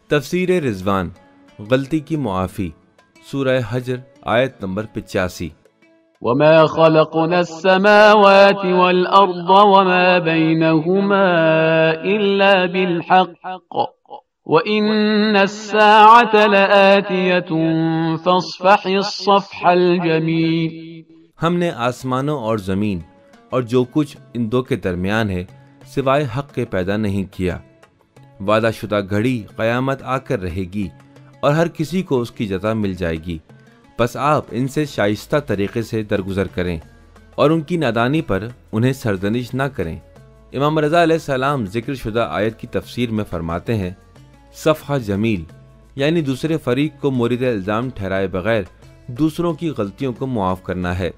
تفسیر رضوان غلطی کی معافی، سورہ حجر آیت نمبر 85۔ وما خلقنا السماوات والأرض وما بينهما إلا بالحق وإن الساعة لآتية فاصفح الصفح الجميل۔ ہم نے آسمانوں اور زمین اور جو کچھ ان دو کے درمیان ہے سوائے حق کے پیدا نہیں کیا۔ وعدہ شدہ گھڑی قیامت آ کر رہے گی اور ہر کسی کو اس کی جزا مل جائے گی، بس آپ ان سے شائستہ طریقے سے درگزر کریں اور ان کی نادانی پر انہیں سرزنش نہ کریں۔ امام رضا علیہ السلام ذکر شدہ آیت کی تفسیر میں فرماتے ہیں، صفحہ جمیل یعنی دوسرے فریق کو مورد الزام ٹھہرائے بغیر دوسروں کی غلطیوں کو معاف کرنا ہے۔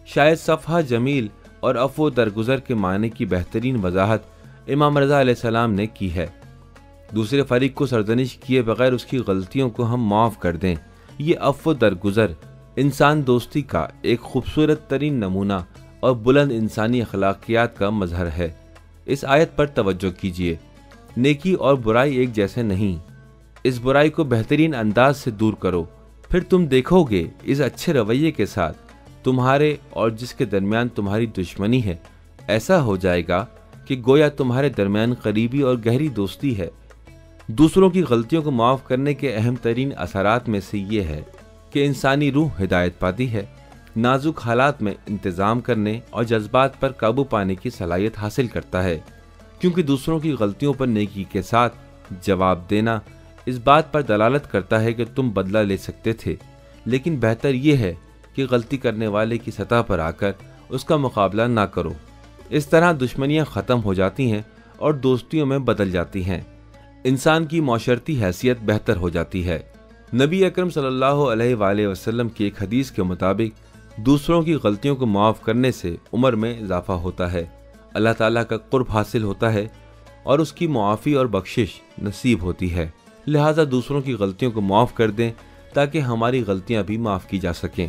شاید صفحہ جمیل اور عفو درگزر کے معنی کی بہترین وضاحت امام رضا علیہ السلام نے کی ہے۔ دوسرے فریق کو سرزنش کیے بغیر اس کی غلطیوں کو ہم معاف کر دیں، یہ عفو درگزر انسان دوستی کا ایک خوبصورت ترین نمونہ اور بلند انسانی اخلاقیات کا مظہر ہے۔ اس آیت پر توجہ کیجیے، نیکی اور برائی ایک جیسے نہیں، اس برائی کو بہترین انداز سے دور کرو، پھر تم دیکھو گے اس اچھے رویے کے ساتھ تمہارے اور جس کے درمیان تمہاری دشمنی ہے ایسا ہو جائے گا کہ گویا تمہارے درمیان قریبی اور گہری دوستی ہے۔ دوسروں کی غلطیوں کو معاف کرنے کے اہم ترین اثرات میں سے یہ ہے کہ انسانی روح ہدایت پاتی ہے، نازک حالات میں انتظام کرنے اور جذبات پر قابو پانے کی صلاحیت حاصل کرتا ہے، کیونکہ دوسروں کی غلطیوں پر نیکی کے ساتھ جواب دینا اس بات پر دلالت کرتا ہے کہ تم بدلہ لے سکتے تھے، لیکن بہتر یہ ہے کہ غلطی کرنے والے کی سطح پر آ کر اس کا مقابلہ نہ کرو۔ اس طرح دشمنیاں ختم ہو جاتی ہیں اور دوستیوں میں بدل جاتی ہیں، انسان کی معاشرتی حیثیت بہتر ہو جاتی ہے۔ نبی اکرم صلی اللہ علیہ وآلہ وسلم کی ایک حدیث کے مطابق دوسروں کی غلطیوں کو معاف کرنے سے عمر میں اضافہ ہوتا ہے، اللہ تعالیٰ کا قرب حاصل ہوتا ہے اور اس کی معافی اور بخشش نصیب ہوتی ہے۔ لہٰذا دوسروں کی غلطیوں کو معاف کر دیں تاکہ ہماری غلطیاں بھی معاف کی جا سکیں۔